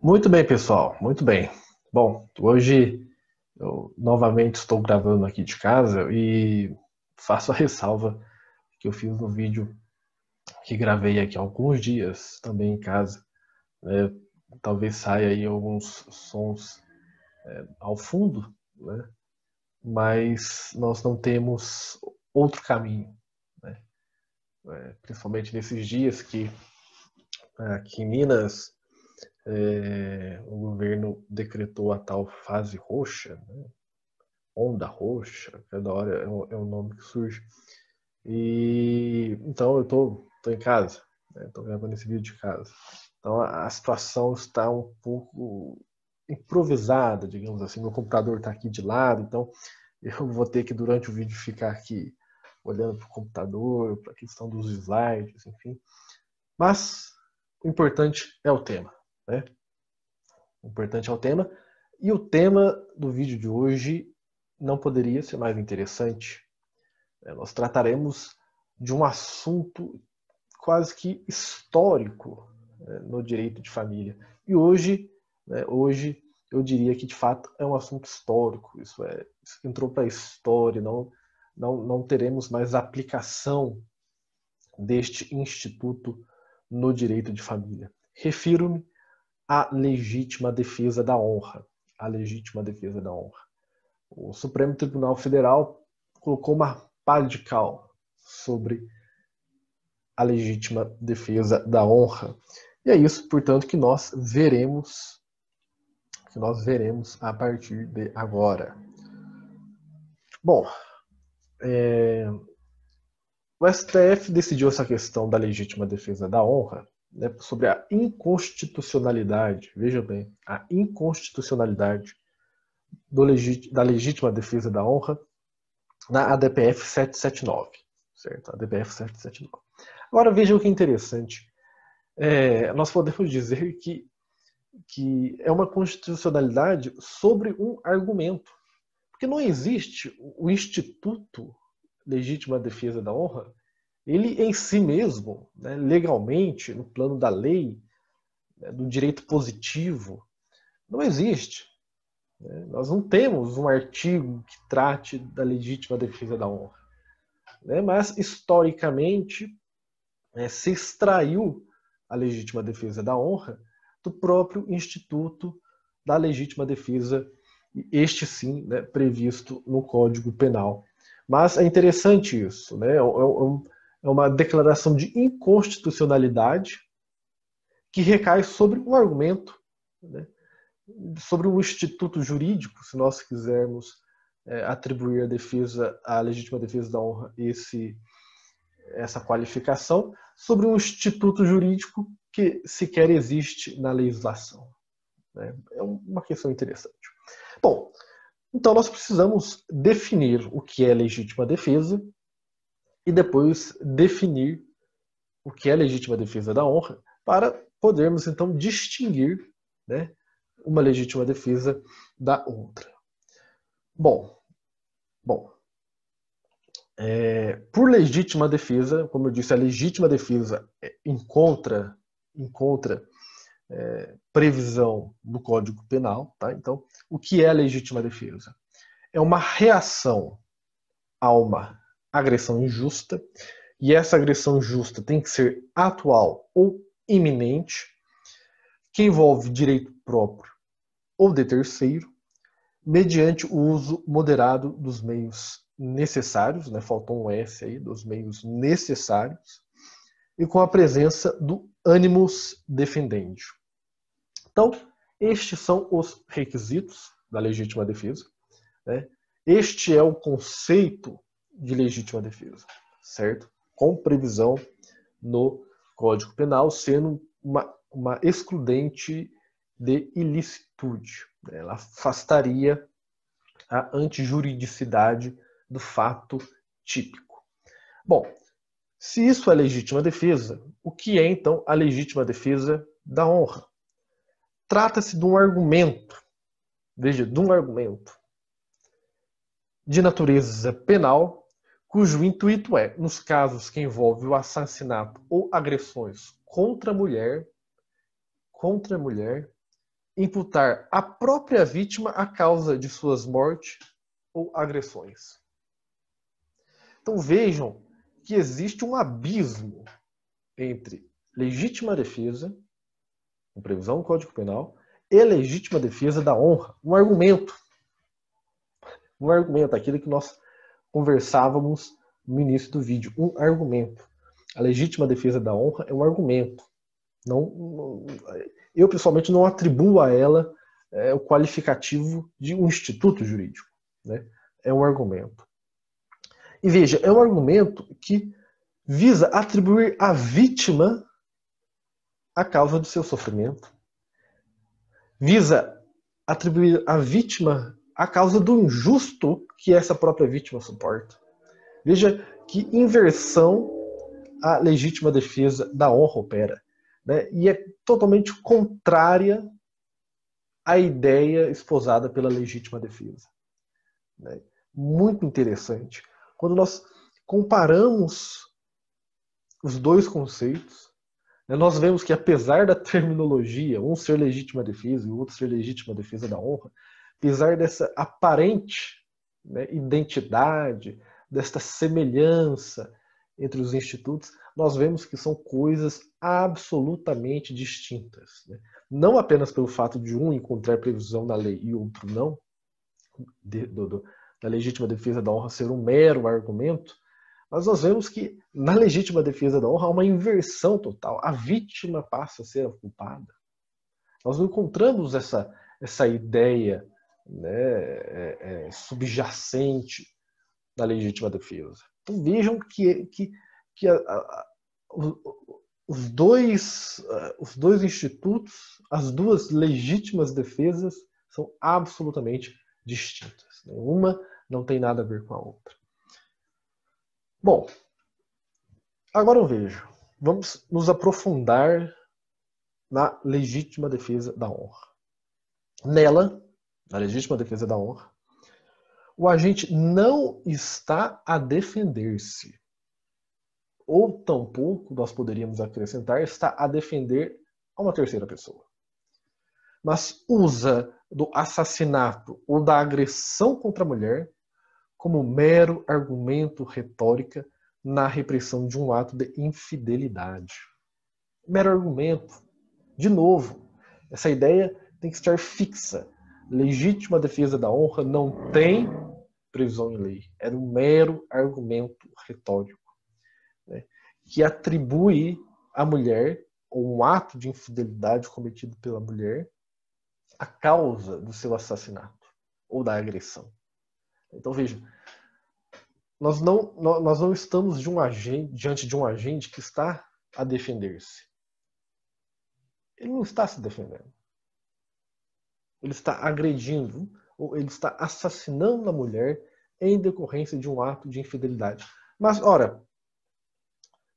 Muito bem, pessoal, muito bem. Bom, hoje eu novamente estou gravando aqui de casa e faço a ressalva que eu fiz no vídeo que gravei aqui há alguns dias também em casa, né? Talvez saia aí alguns sons ao fundo, né? Mas nós não temos outro caminho, né? Principalmente nesses dias que aqui em Minas o governo decretou a tal fase roxa, né? Onda roxa, cada hora é o nome que surge. E então eu tô em casa, né? Tô gravando esse vídeo de casa. Então a situação está um pouco improvisada, digamos assim. Meu computador está aqui de lado, então eu vou ter que durante o vídeo ficar aqui olhando para o computador, para a questão dos slides, enfim. Mas o importante é o tema, né? O importante é o tema. E o tema do vídeo de hoje não poderia ser mais interessante. Nós trataremos de um assunto quase que histórico, no direito de família. E hoje eu diria que de fato é um assunto histórico. Isso entrou para a história. Não teremos mais aplicação deste instituto no direito de família. Refiro-me à legítima defesa da honra. A legítima defesa da honra. O Supremo Tribunal Federal colocou uma pá de cal sobre a legítima defesa da honra. E é isso, portanto, que nós veremos a partir de agora. Bom, o STF decidiu essa questão da legítima defesa da honra, né, sobre a inconstitucionalidade, veja bem, a inconstitucionalidade da legítima defesa da honra na ADPF 779, certo? ADPF 779. Agora veja o que é interessante. Nós podemos dizer que é uma constitucionalidade sobre um argumento. Porque não existe o instituto legítima defesa da honra, ele em si mesmo, né, legalmente, no plano da lei, né, do direito positivo, não existe. Né? Nós não temos um artigo que trate da legítima defesa da honra. Né? Mas, historicamente, se extraiu a legítima defesa da honra do próprio Instituto da Legítima Defesa, este sim, né, previsto no Código Penal. Mas é interessante isso, né? É uma declaração de inconstitucionalidade que recai sobre um argumento, né, sobre um instituto jurídico, se nós quisermos atribuir à legítima defesa da honra essa qualificação, sobre um instituto jurídico que sequer existe na legislação. Né? É uma questão interessante. Bom, então nós precisamos definir o que é legítima defesa e depois definir o que é legítima defesa da honra para podermos então distinguir, né, uma legítima defesa da outra. Bom, por legítima defesa, como eu disse, a legítima defesa encontra previsão do Código Penal. Tá? Então, o que é a legítima defesa? É uma reação a uma agressão injusta, e essa agressão injusta tem que ser atual ou iminente, que envolve direito próprio ou de terceiro, mediante o uso moderado dos meios necessários, né? Faltou um S aí, dos meios necessários, e com a presença do animus defendendi. Então, estes são os requisitos da legítima defesa. Né? Este é o conceito de legítima defesa, certo? Com previsão no Código Penal, sendo uma excludente de ilicitude. Ela afastaria a antijuridicidade do fato típico. Bom, se isso é legítima defesa, o que é então a legítima defesa da honra? Trata-se de um argumento, veja, de um argumento de natureza penal, cujo intuito é, nos casos que envolvem o assassinato ou agressões contra a mulher, imputar à própria vítima a causa de suas mortes ou agressões. Então vejam que existe um abismo entre legítima defesa, com previsão no Código Penal, e legítima defesa da honra. Um argumento, aquilo que nós conversávamos no início do vídeo. Um argumento. A legítima defesa da honra é um argumento. Eu, pessoalmente, não atribuo a ela o qualificativo de um instituto jurídico. Né? É um argumento. E veja, é um argumento que visa atribuir à vítima a causa do seu sofrimento. Visa atribuir à vítima a causa do injusto que essa própria vítima suporta. Veja que inversão a legítima defesa da honra opera. Né? E é totalmente contrária à ideia esposada pela legítima defesa. Né? Muito interessante. Quando nós comparamos os dois conceitos, nós vemos que, apesar da terminologia, um ser legítima defesa e o outro ser legítima defesa da honra, apesar dessa aparente, né, identidade, desta semelhança entre os institutos, nós vemos que são coisas absolutamente distintas. Né? Não apenas pelo fato de um encontrar previsão na lei e o outro não, da legítima defesa da honra ser um mero argumento, mas nós vemos que na legítima defesa da honra há uma inversão total. A vítima passa a ser a culpada. Nós não encontramos essa ideia, né, subjacente da legítima defesa. Então vejam que os dois institutos, as duas legítimas defesas, são absolutamente distintas. Uma não tem nada a ver com a outra. Bom, agora vejo. Vamos nos aprofundar na legítima defesa da honra. Nela, na legítima defesa da honra, o agente não está a defender-se. Ou tampouco, nós poderíamos acrescentar, está a defender a uma terceira pessoa. Mas usa do assassinato ou da agressão contra a mulher como mero argumento retórica na repressão de um ato de infidelidade. Mero argumento. De novo, essa ideia tem que estar fixa. Legítima defesa da honra não tem previsão em lei. Era um mero argumento retórico, né, que atribui à mulher, ou um ato de infidelidade cometido pela mulher, a causa do seu assassinato ou da agressão. Então veja, nós não estamos diante de um agente que está a defender-se. Ele não está se defendendo. Ele está agredindo, ou ele está assassinando a mulher em decorrência de um ato de infidelidade. Mas, ora,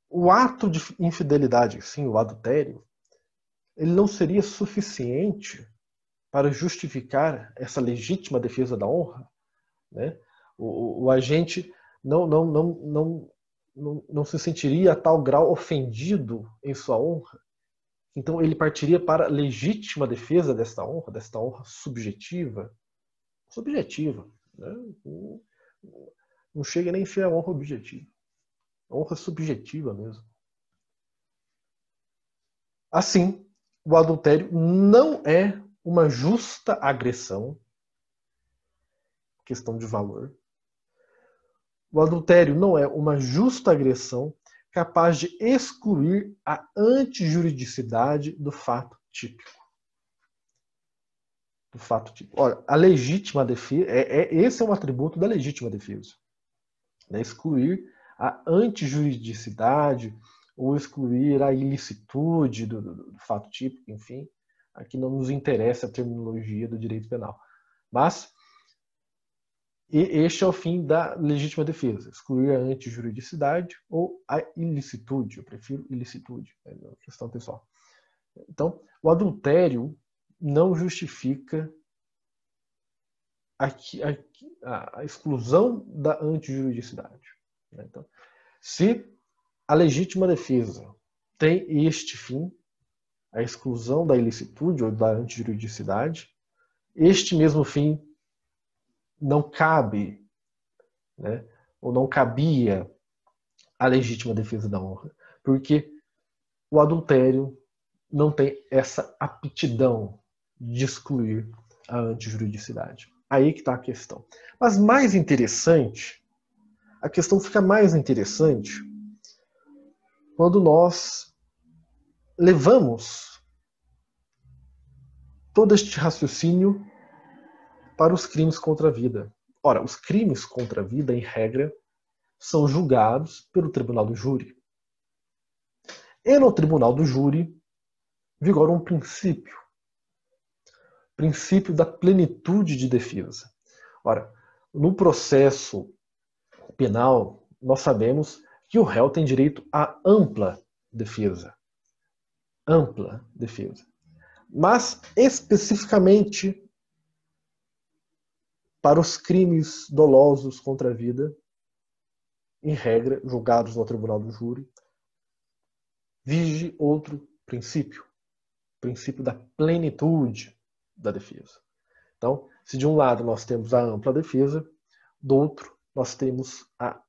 o ato de infidelidade, sim, o adultério, ele não seria suficiente para justificar essa legítima defesa da honra? Né? O agente não se sentiria a tal grau ofendido em sua honra. Então ele partiria para a legítima defesa desta honra subjetiva. Né? Não chega nem a ser a honra objetiva. A honra subjetiva mesmo. Assim, o adultério não é uma justa agressão, questão de valor. O adultério não é uma justa agressão capaz de excluir a antijuridicidade do fato típico. Olha, a legítima defesa, esse é um atributo da legítima defesa. Né? Excluir a antijuridicidade ou excluir a ilicitude do fato típico, enfim. Aqui não nos interessa a terminologia do direito penal. Mas este é o fim da legítima defesa, excluir a antijuridicidade ou a ilicitude. Eu prefiro ilicitude, é uma questão pessoal. Então, o adultério não justifica a exclusão da antijuridicidade. Então, se a legítima defesa tem este fim, a exclusão da ilicitude ou da antijuridicidade, este mesmo fim não cabe, né, ou não cabia à legítima defesa da honra, porque o adultério não tem essa aptidão de excluir a antijuridicidade. Aí que está a questão. Mas mais interessante, a questão fica mais interessante quando nós levamos todo este raciocínio para os crimes contra a vida. Ora, os crimes contra a vida, em regra, são julgados pelo tribunal do júri. E no tribunal do júri vigora um princípio da plenitude de defesa. Ora, no processo penal, nós sabemos que o réu tem direito à ampla defesa. Ampla defesa. Mas, especificamente, para os crimes dolosos contra a vida, em regra, julgados no tribunal do júri, vige outro princípio. O princípio da plenitude da defesa. Então, se de um lado nós temos a ampla defesa, do outro nós temos a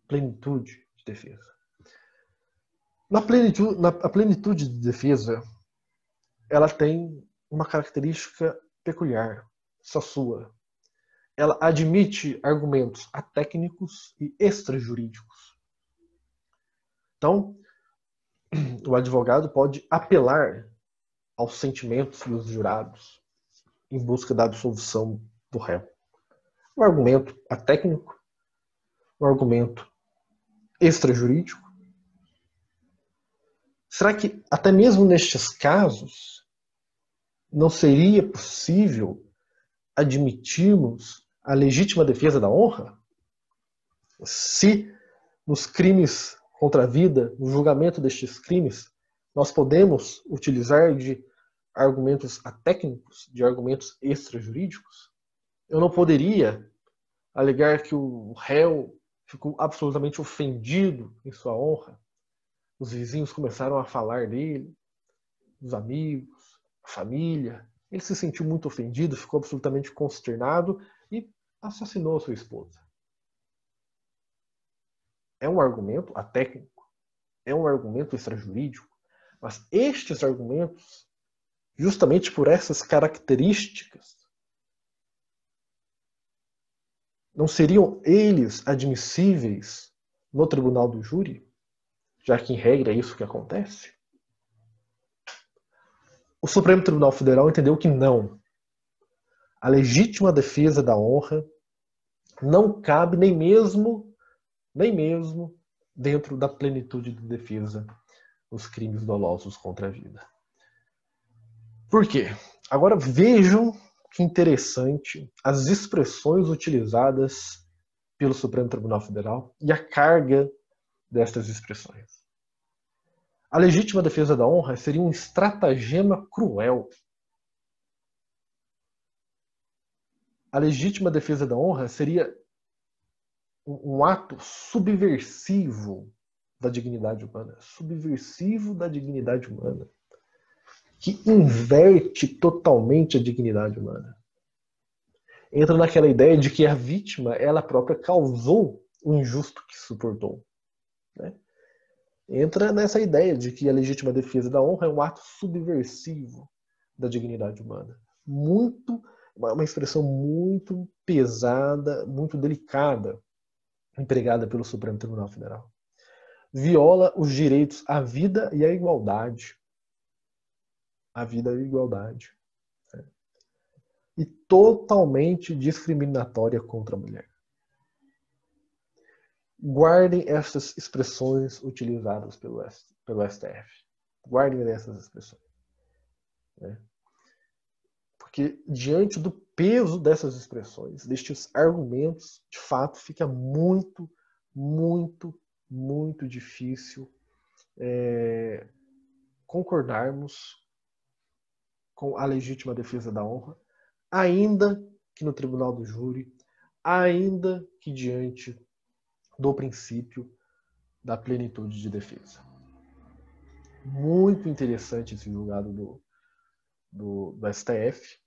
plenitude de defesa. A plenitude de defesa, ela tem uma característica peculiar, só sua. Ela admite argumentos atécnicos e extrajurídicos. Então, o advogado pode apelar aos sentimentos dos jurados em busca da absolvição do réu. Um argumento atécnico, um argumento extrajurídico. Será que até mesmo nestes casos não seria possível admitirmos a legítima defesa da honra? Se nos crimes contra a vida, no julgamento destes crimes, nós podemos utilizar de argumentos atécnicos, de argumentos extrajurídicos? Eu não poderia alegar que o réu ficou absolutamente ofendido em sua honra. Os vizinhos começaram a falar dele, os amigos, a família. Ele se sentiu muito ofendido, ficou absolutamente consternado e assassinou a sua esposa. É um argumento atécnico, é um argumento extrajurídico, mas estes argumentos, justamente por essas características, não seriam eles admissíveis no tribunal do júri, já que em regra é isso que acontece? O Supremo Tribunal Federal entendeu que não. A legítima defesa da honra não cabe nem mesmo dentro da plenitude de defesa nos crimes dolosos contra a vida. Por quê? Agora vejam que interessante as expressões utilizadas pelo Supremo Tribunal Federal e a carga destas expressões. A legítima defesa da honra seria um estratagema cruel. A legítima defesa da honra seria um ato subversivo da dignidade humana. Subversivo da dignidade humana. Que inverte totalmente a dignidade humana. Entra naquela ideia de que a vítima, ela própria, causou o injusto que suportou. Né? Entra nessa ideia de que a legítima defesa da honra é um ato subversivo da dignidade humana. Uma expressão muito pesada, muito delicada, empregada pelo Supremo Tribunal Federal. Viola os direitos à vida e à igualdade. A vida e a igualdade. Né? E totalmente discriminatória contra a mulher. Guardem essas expressões utilizadas pelo STF. Guardem essas expressões. Né? Porque diante do peso dessas expressões, destes argumentos, de fato, fica muito, muito, muito difícil concordarmos com a legítima defesa da honra, ainda que no tribunal do júri, ainda que diante do princípio da plenitude de defesa. Muito interessante esse julgado do STF,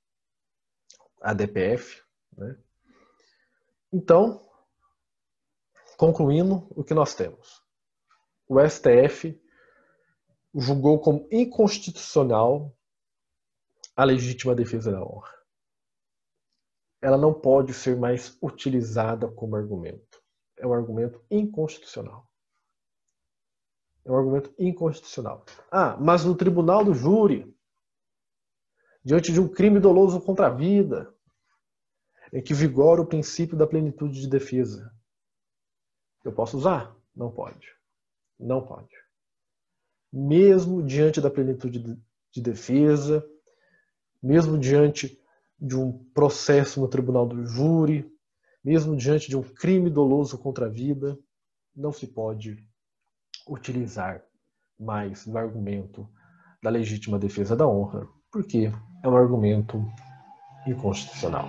ADPF, né? Então, concluindo, o que nós temos? O STF julgou como inconstitucional a legítima defesa da honra. Ela não pode ser mais utilizada como argumento. É um argumento inconstitucional. É um argumento inconstitucional. Ah, mas no tribunal do júri, diante de um crime doloso contra a vida, em que vigora o princípio da plenitude de defesa, eu posso usar? Não pode. Não pode. Mesmo diante da plenitude de defesa, mesmo diante de um processo no tribunal do júri, mesmo diante de um crime doloso contra a vida, não se pode utilizar mais o argumento da legítima defesa da honra, porque é um argumento inconstitucional.